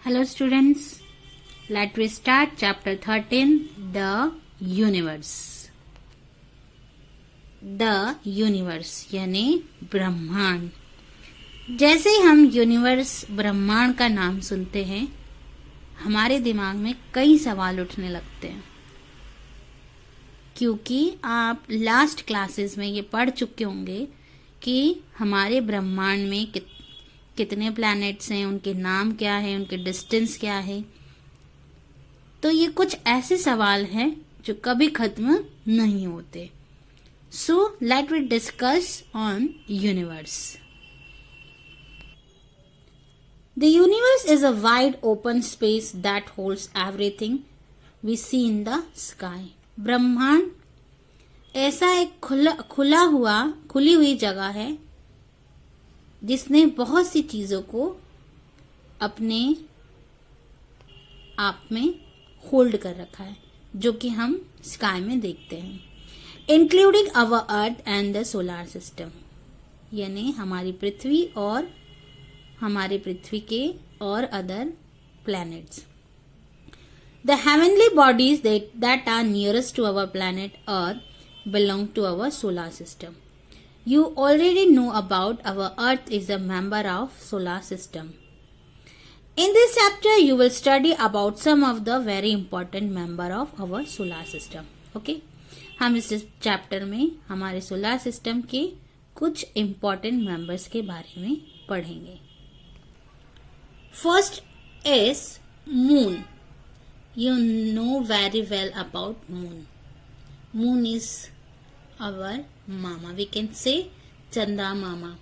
Hello students, let we start chapter 13, The Universe. The Universe यानी ब्रह्मांड। जैसे ही हम यूनिवर्स ब्रह्मांड का नाम सुनते हैं, हमारे दिमाग में कई सवाल उठने लगते हैं, क्योंकि आप लास्ट क्लासेस में ये पढ़ चुके होंगे कि हमारे ब्रह्मांड में कितने प्लैनेट्स हैं, उनके नाम क्या है, उनके डिस्टेंस क्या है। तो ये कुछ ऐसे सवाल हैं जो कभी खत्म नहीं होते। So let we discuss on universe. The universe is a wide open space that holds everything we see in the sky. ब्रह्मांड ऐसा एक खुली हुई जगह है जिसने बहुत सी चीजों को अपने आप में होल्ड कर रखा है, जो कि हम स्काई में देखते हैं, including our earth and the solar system, यानी हमारी पृथ्वी और हमारे पृथ्वी के और other planets. The heavenly bodies that are nearest to our planet earth belong to our solar system. You already know about our Earth is a member of solar system. In this chapter, you will study about some of the very important member of our solar system. Okay? हम इस chapter में हमारे solar system के कुछ important members के बारे में पढ़ेंगे. First is Moon. You know very well about Moon. Moon is our mama. We can say Chanda Mama.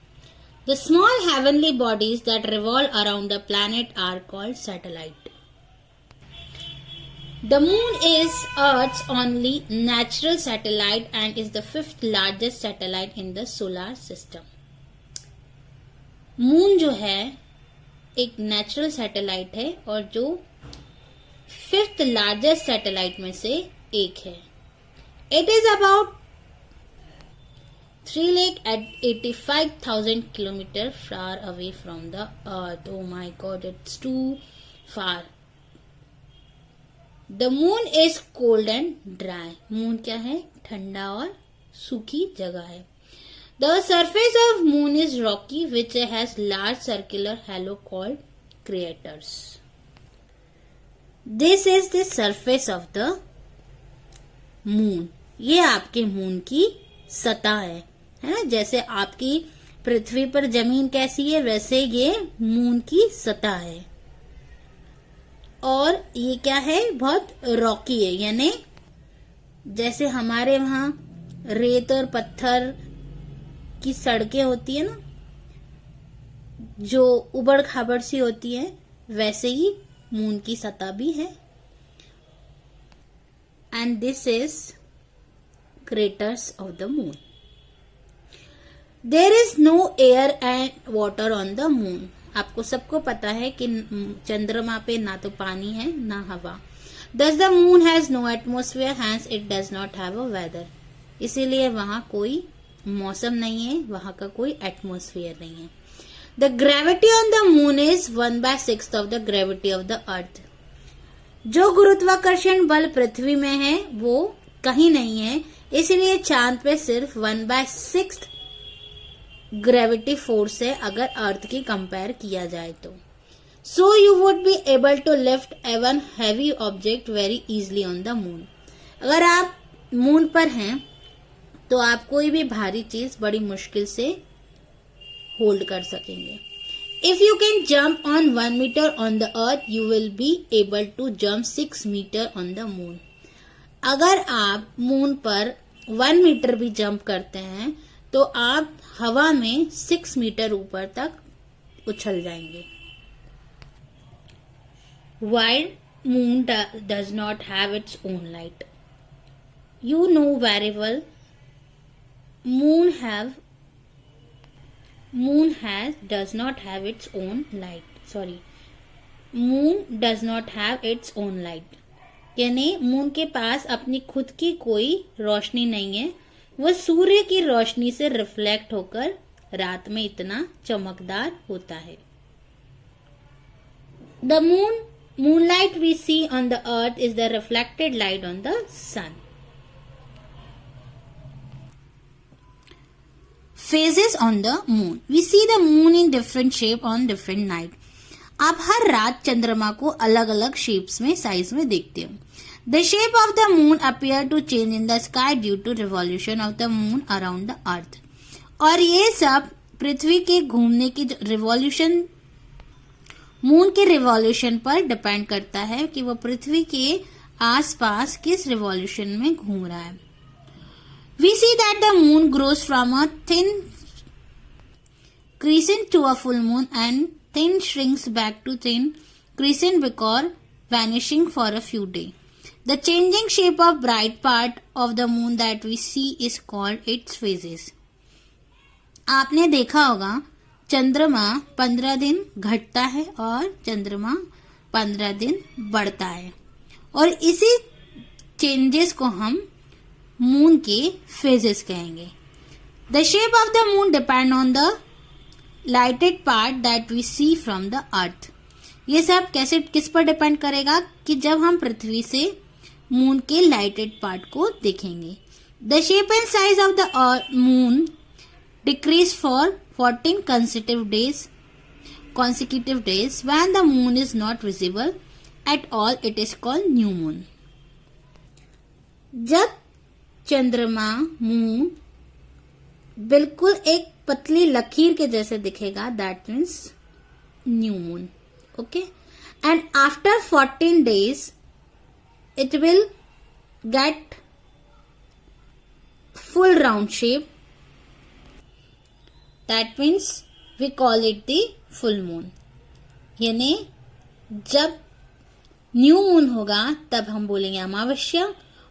The small heavenly bodies that revolve around the planet are called satellite. The moon is Earth's only natural satellite and is the fifth largest satellite in the solar system. Moon जो है एक natural satellite है और जो fifth largest satellite में से एक है. It is about 385,000 kilometers far away from the earth. Oh my god, it's too far. The moon is cold and dry. Moon क्या है? ठंडा और सूखी जगह है. The surface of moon is rocky, which has large circular halo called craters. This is the surface of the moon. ये आपके moon की सतह है ना. जैसे आपकी पृथ्वी पर जमीन कैसी है, वैसे ये मून की सतह है. और ये क्या है? बहुत रॉकी है, यानी जैसे हमारे वहां रेत और पत्थर की सड़कें होती है ना, जो उबड़ खाबड़ सी होती है, वैसे ही मून की सतह भी है. And this is craters of the moon. There is no air and water on the moon. आपको सबको पता है कि चंद्रमा पे ना तो पानी है ना हवा. Thus the moon has no atmosphere, hence it does not have a weather. इसीलिए वहां कोई मौसम नहीं है, वहां का कोई एटमोस्फियर नहीं है. The gravity on the moon is 1/6 of the gravity of the earth. जो गुरुत्वाकर्षण बल पृथ्वी में है वो कहीं नहीं है, इसलिए चांद पे सिर्फ 1/6 ग्रेविटी फोर्स है अगर अर्थ की कंपेयर किया जाए तो. So you would be able to lift even heavy object very easily on the moon. अगर आप मून पर हैं तो आप कोई भी भारी चीज बड़ी मुश्किल से होल्ड कर सकेंगे. If you can jump on 1 metre on the earth, you will be able to jump 6 metre on the moon. अगर आप मून पर 1 मीटर भी जंप करते हैं तो आप हवा में 6 मीटर ऊपर तक उछल जाएंगे. While moon does not have its own light. You know very well does not have its own light. Moon does not have its own light. यानी मून के पास अपनी खुद की कोई रोशनी नहीं है. वह सूर्य की रोशनी से रिफ्लेक्ट होकर रात में इतना चमकदार होता है. The moonlight we see on the earth is the reflected light on the sun. Phases on the moon. We see the moon in different shape on different night. आप हर रात चंद्रमा को अलग अलग शेप्स में, साइज में देखते हो. The shape of the moon appear to change in the sky due to revolution of the moon around the earth. और ये सब पृथ्वी के घूमने की रिवॉल्यूशन, मून के रिवॉल्यूशन पर डिपेंड करता है कि वो पृथ्वी के आसपास किस रिवॉल्यूशन में घूम रहा है. We see that the moon grows from a thin crescent to a full moon and then shrinks back to thin crescent before vanishing for a few days. The changing shape of bright part of the moon that we see is called its phases. आपने देखा होगा चंद्रमा 15 दिन घटता है और चंद्रमा 15 दिन बढ़ता है, और इसी चेंजेस को हम मून के फेजेस कहेंगे. The shape of the moon depend on the lighted part that we see from the earth. ये सब कैसे, किस पर डिपेंड करेगा कि जब हम पृथ्वी से मून के लाइटेड पार्ट को देखेंगे. The shape and size of the moon decrease for 14 consecutive days. When the moon is not visible at all, it is called new moon. जब चंद्रमा, मून बिल्कुल एक पतली लकीर के जैसे दिखेगा, that means new moon. Okay, and after 14 days it will get full round shape. That means we call it the full moon. यानी जब न्यू मून होगा तब हम बोलेंगे अमावस्या,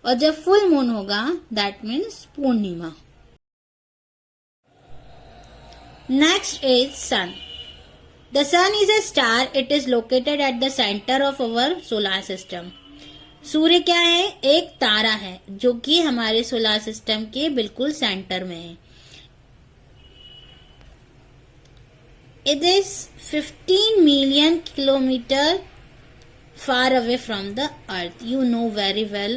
और जब फुल मून होगा that means Purnima. Next is sun. The sun is a star. It is located at the centre of our solar system. सूर्य क्या है? एक तारा है जो कि हमारे सोलर सिस्टम के बिल्कुल सेंटर में है. It is 15 million kilometer far away from the earth. You know very well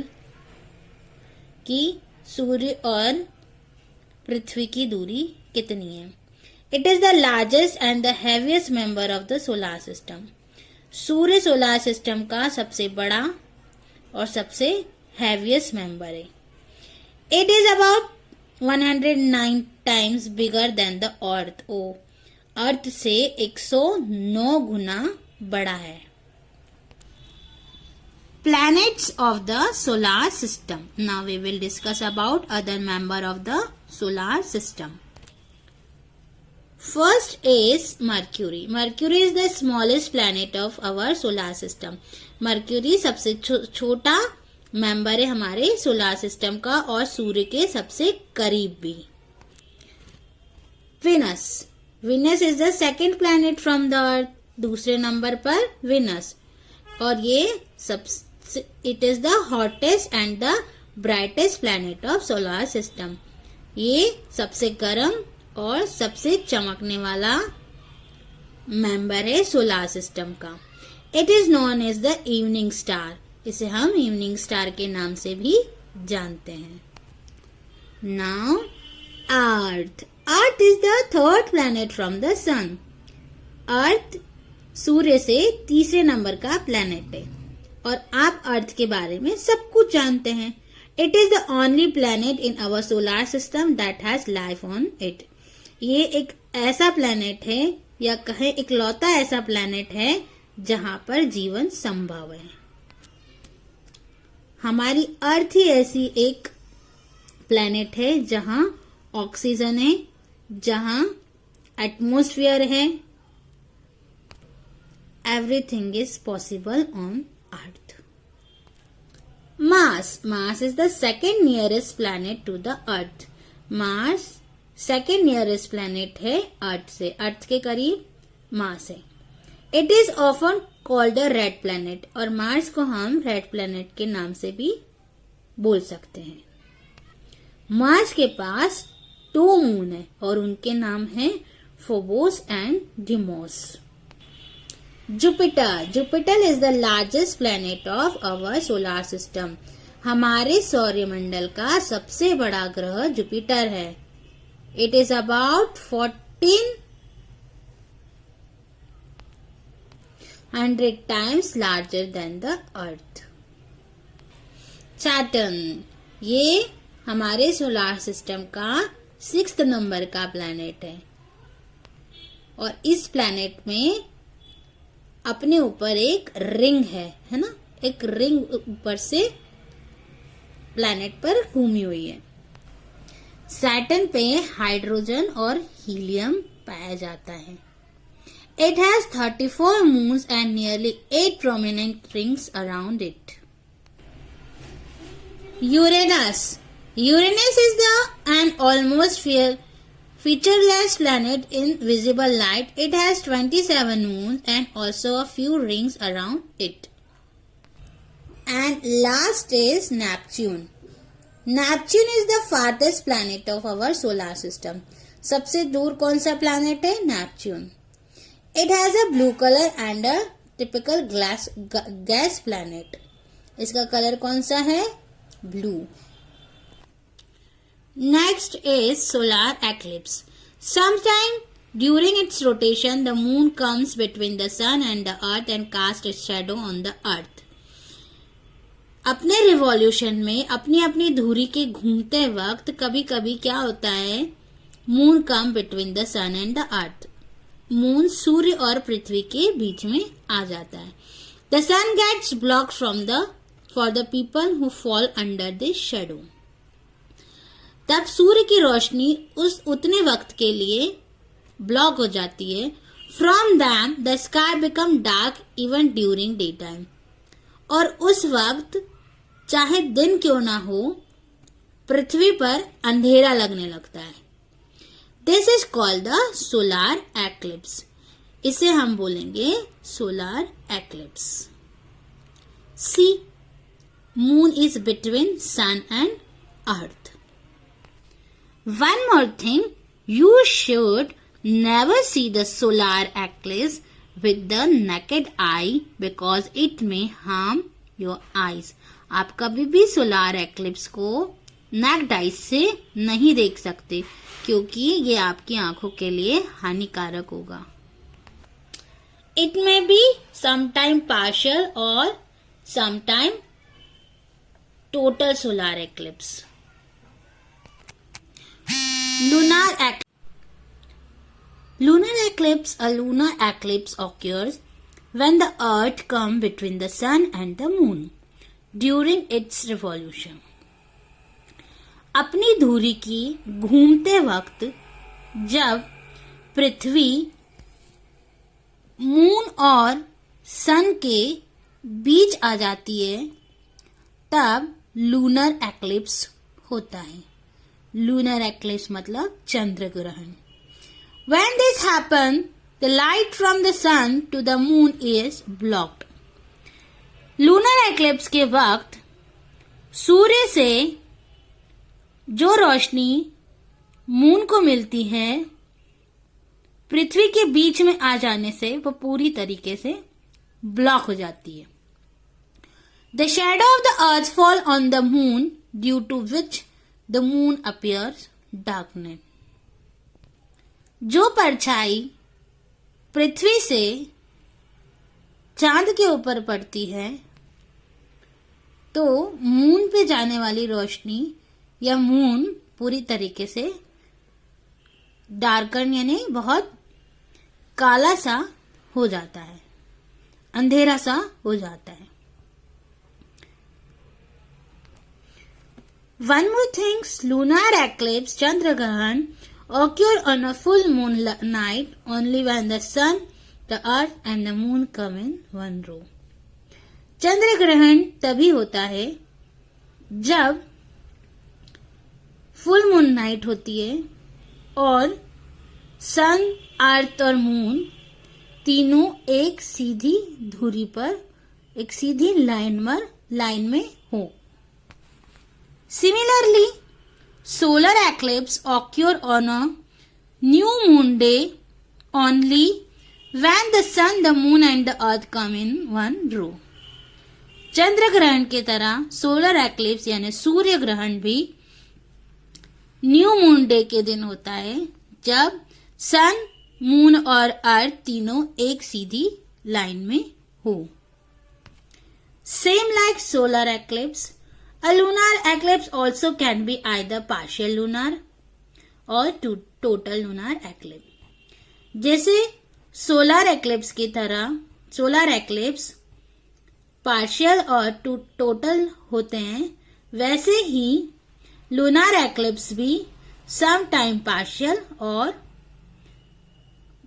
कि सूर्य और पृथ्वी की दूरी कितनी है. It is the largest and the heaviest member of the solar system. Surya solar system का सबसे बड़ा और सबसे heaviest member है. It is about 109 times bigger than the earth. अर्थ से 109 गुना बड़ा है. Planets of the solar system. Now we will discuss about other member of the solar system. First is Mercury. Mercury is the smallest planet of our solar system. Mercury सबसे छोटा member है हमारे solar system का और सूर्य के सबसे करीब भी. Venus. Venus is the second planet from the Earth. दूसरे नंबर पर Venus. और ये it is the hottest and the brightest planet of solar system. ये सबसे गर्म और सबसे चमकने वाला मेंबर है सोलर सिस्टम का. It is known as the evening star. इसे हम इवनिंग स्टार के नाम से भी जानते हैं. Now Earth. Earth is the third planet from the sun. Earth सूर्य से तीसरे नंबर का प्लैनेट है और आप अर्थ के बारे में सब कुछ जानते हैं. It is the only planet in our solar system that has life on it. ये एक ऐसा प्लैनेट है या कहें इकलौता ऐसा प्लैनेट है जहां पर जीवन संभव है. हमारी अर्थ ही ऐसी एक प्लैनेट है जहां ऑक्सीजन है, जहां एटमॉस्फेयर है. Everything is possible on earth. Mars. Mars is the second nearest planet to the earth. Mars second nearest planet है अर्थ से. अर्थ के करीब मार्स है. It is often called the red planet. और Mars को हम red planet के नाम से भी बोल सकते हैं. मार्स के पास 2 मून है और उनके नाम है Phobos and Deimos. Jupiter. Jupiter is the largest planet of our solar system. हमारे सौरमंडल का सबसे बड़ा ग्रह जुपिटर है. It is about 1400 times larger than the earth. Saturn, ये हमारे सोलर सिस्टम का 6th नंबर का प्लैनेट है और इस प्लैनेट में अपने ऊपर एक रिंग है ना, एक रिंग ऊपर से प्लैनेट पर घूमी हुई है. सैटर्न पे हाइड्रोजन और हीलियम पाया जाता है. It has 34 moons and nearly 8 prominent rings around it. Uranus. Uranus is an almost featureless planet in visible light. It has 27 moons and also a few rings around it. And last is Neptune. Neptune is the farthest planet of our solar system. सबसे दूर कौन सा planet है? Neptune. It has a blue color and a typical gas planet. इसका colour कौन सा है? Blue. Next is solar eclipse. Sometime during its rotation, the moon comes between the sun and the earth and casts its shadow on the earth. अपने revolution में अपनी अपनी धुरी के घूमते वक्त कभी कभी क्या होता है? Moon come between the sun and the earth. Moon सूर्य और पृथ्वी के बीच में आ जाता है. The sun gets block for the people who fall under this shadow. तब सूर्य की रोशनी उतने वक्त के लिए ब्लॉक हो जाती है. From them the sky become dark even during day time. और उस वक्त चाहे दिन क्यों ना हो, पृथ्वी पर अंधेरा लगने लगता है. This is called the solar eclipse. इसे हम बोलेंगे solar eclipse. See, moon is between sun and earth. One more thing, you should never see the solar eclipse with the naked eye because it may harm your eyes. आप कभी भी solar eclipse को necked eyes से नहीं देख सकते क्योंकि ये आपकी आंखों के लिए हानिकारक होगा. It may be sometime partial और sometime total solar eclipse. Lunar eclipse. A lunar eclipse occurs when the earth comes between the sun and the moon during its revolution. अपनी धुरी की घूमते वक्त जब पृथ्वी मून और सन के बीच आ जाती है तब लूनर एक्लिप्स होता है. लूनर एक्लिप्स मतलब चंद्र ग्रहण. When this happens, the light from the sun to the moon is blocked. Lunar eclipse के वक्त सूर्य से जो रोशनी मून को मिलती है पृथ्वी के बीच में आ जाने से वो पूरी तरीके से ब्लॉक हो जाती है. The shadow of the earth fall on the moon due to which the moon appears darkened. जो परछाई पृथ्वी से चांद के ऊपर पड़ती है तो मून पे जाने वाली रोशनी या मून पूरी तरीके से डार्कन यानी बहुत काला सा हो जाता है, अंधेरा सा हो जाता है. One more thing, lunar eclipse, चंद्र ग्रहण occur on a full moon night only when the sun, the earth and the moon come in one row. चंद्र ग्रहण तभी होता है जब फुल मून नाइट होती है और सन, अर्थ और मून तीनों एक सीधी धुरी पर, एक सीधी लाइन में हो. Similarly, solar eclipse occur on a new moon day only When the sun, the moon and the earth come in one row. चंद्र ग्रहण की तरह सोलर एक्लिप्स यानी सूर्य ग्रहण भी न्यू मून डे के दिन होता है, जब सन, मून और अर्थ तीनों एक सीधी लाइन में हो. Same like solar eclipse, a lunar eclipse also can be either partial lunar or total lunar eclipse. जैसे सोलर एक्लिप्स की तरह सोलर एक्लिप्स पार्शियल और टोटल होते हैं, वैसे ही लूनार एक्लिप्स भी सम टाइम पार्शियल और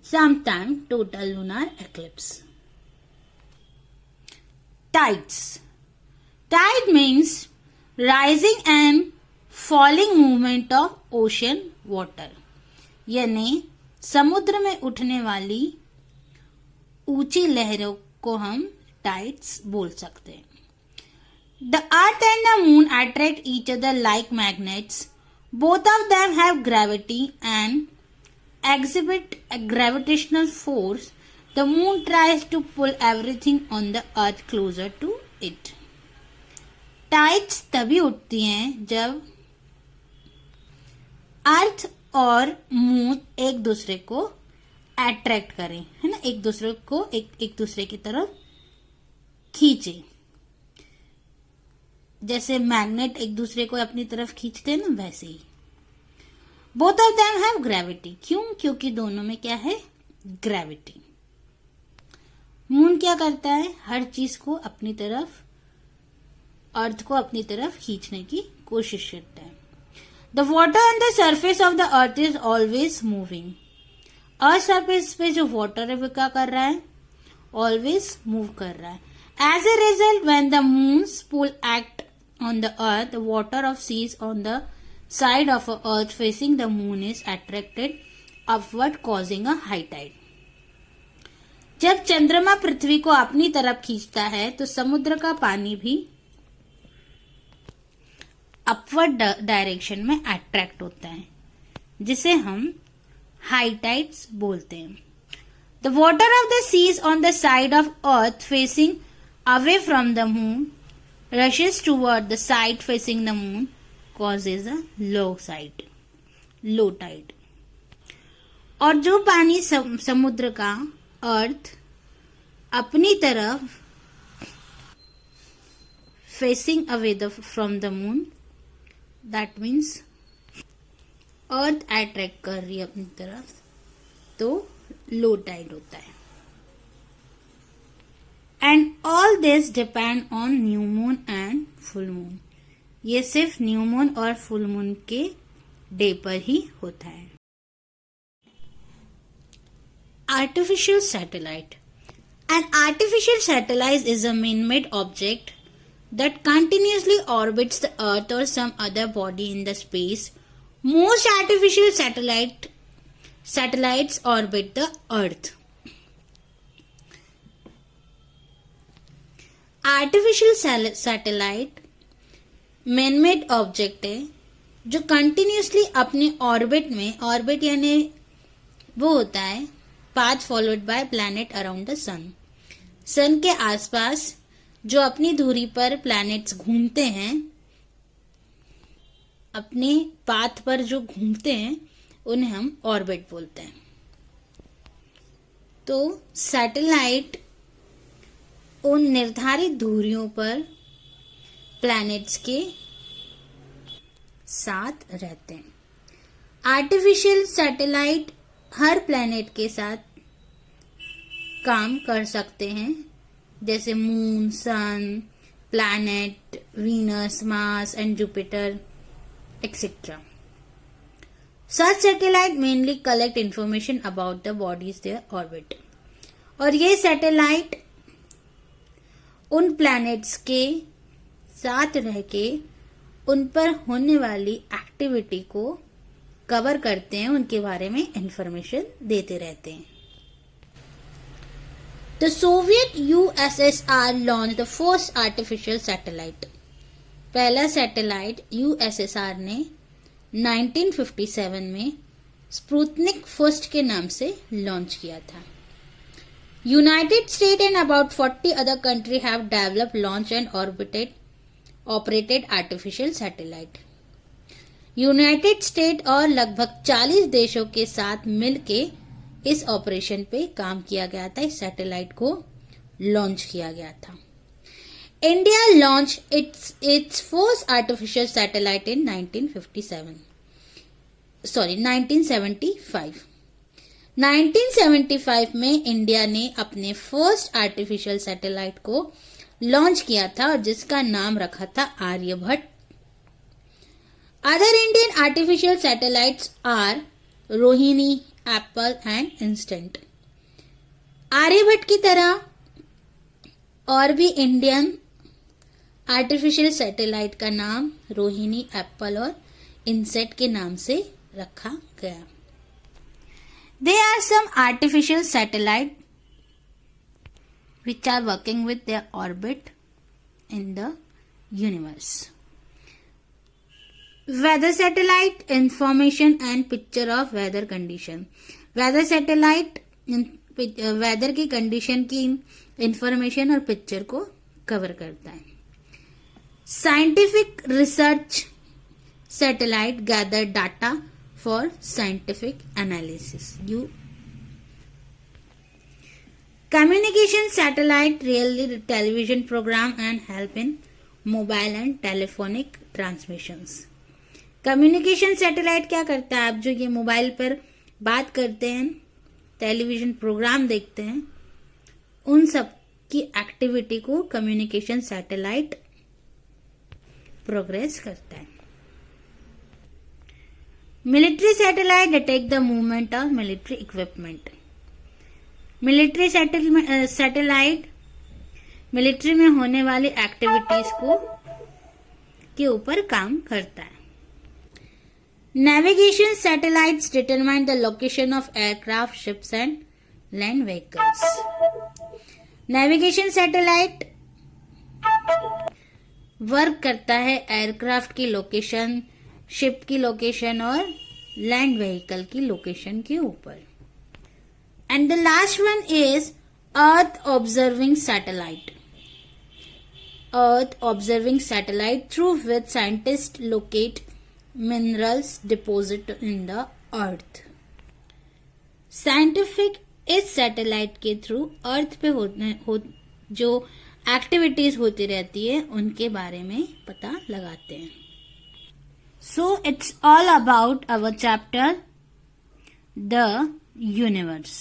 some time total lunar eclipse. Tides. Tide means rising and falling movement of ocean water. यानी समुद्र में उठने वाली ऊंची लहरों को हम टाइड्स बोल सकते हैं. The earth and the moon attract each other like magnets. Both of them have gravity and exhibit a gravitational force. The moon tries to pull everything on the earth closer to it. Tides तभी उठती हैं जब अर्थ और moon एक दूसरे को attract करें, है ना, एक दूसरे को एक दूसरे की तरफ खींचे. जैसे मैग्नेट एक दूसरे को अपनी तरफ खींचते हैं ना, वैसे ही. Both of them have gravity. क्यों? क्योंकि दोनों में क्या है? ग्रेविटी. मून क्या करता है? हर चीज को अपनी तरफ, अर्थ को अपनी तरफ खींचने की कोशिश करता है. The water on the surface of the earth is always moving. Earth surface पे जो वाटर है वो क्या कर रहा है? ऑलवेज मूव कर रहा है. As a result, when the moon's pull act on the earth, the water of seas on the side of earth facing the moon is attracted upward, causing a high tide. जब चंद्रमा पृथ्वी को अपनी तरफ खींचता है तो समुद्र का पानी भी अपवर्ड डायरेक्शन में अट्रैक्ट होता है, जिसे हम हाई टाइड्स बोलते हैं. The water of the seas on the side of earth facing away from the moon rushes toward the side facing the moon, causes a low tide. और जो पानी समुद्र का अर्थ अपनी तरफ facing away from the moon, that means earth attract कर रही है अपनी तरफ, तो लो टाइड होता है. And all this depend on new moon and full moon. ये सिर्फ न्यू मून और फुल मून के डे पर ही होता है. Artificial satellite. An artificial satellite is a man-made object that continuously orbits the Earth or some other body in the space. Most artificial satellites orbit the Earth. Artificial satellite man-made object है जो continuously अपने orbit में, orbit यानी वो होता है path followed by planet around the sun. Sun के आसपास जो अपनी धुरी पर प्लैनेट्स घूमते हैं, अपने पाथ पर जो घूमते हैं, उन्हें हम ऑर्बिट बोलते हैं. तो सैटेलाइट उन निर्धारित धुरियों पर प्लैनेट्स के साथ रहते हैं. आर्टिफिशियल सैटेलाइट हर प्लैनेट के साथ काम कर सकते हैं, जैसे moon, sun, planet, Venus, Mars and Jupiter etcetera. Such satellite mainly collect information about the bodies their orbit. और ये सैटेलाइट उन प्लैनेट्स के साथ रह के उन पर होने वाली एक्टिविटी को कवर करते हैं, उनके बारे में इंफॉर्मेशन देते रहते हैं. The Soviet USSR launched the first artificial satellite. पहला सैटेलाइट USSR ने 1957 में स्पुतनिक फर्स्ट के नाम से लॉन्च किया था. United States and about 40 other countries have developed, launched and operated artificial satellite. United state और लगभग 40 देशों के साथ मिलके इस ऑपरेशन पे काम किया गया था, इस सैटेलाइट को लॉन्च किया गया था. India launch its first artificial satellite in 1975. 1975 में इंडिया ने अपने फर्स्ट आर्टिफिशियल सैटेलाइट को लॉन्च किया था और जिसका नाम रखा था Aryabhata. Other Indian artificial satellites are Rohini, Apple and instant. Aryabhata की तरह और भी इंडियन आर्टिफिशियल सैटेलाइट का नाम रोहिणी, एप्पल और इंसेट के नाम से रखा गया. There are some artificial satellites which are working with their orbit in the universe. Weather satellite, information and picture of weather condition. Weather satellite weather की कंडीशन की इंफॉर्मेशन और पिक्चर को कवर करता है. Scientific research satellite gather data for scientific analysis. Communication satellite really television program and help in mobile and telephonic transmissions. Communication satellite क्या करता है? आप जो ये मोबाइल पर बात करते हैं, टेलीविजन प्रोग्राम देखते हैं, उन सब की एक्टिविटी को कम्युनिकेशन सैटेलाइट प्रोग्रेस करता है. Military satellite detect the movement of military equipment. Military satellite military में होने वाली एक्टिविटीज के ऊपर काम करता है. Navigation satellites determine the location of aircraft, ships and land vehicles. Navigation satellite work करता है एयरक्राफ्ट की लोकेशन, शिप की लोकेशन और लैंड व्हीकल की लोकेशन के ऊपर. And the last one is Earth observing satellite. Earth observing satellite through which scientists locate minerals deposited in the earth. Scientific इस satellite के थ्रू अर्थ पे जो एक्टिविटीज होती रहती है उनके बारे में पता लगाते हैं. So it's all about our chapter The Universe.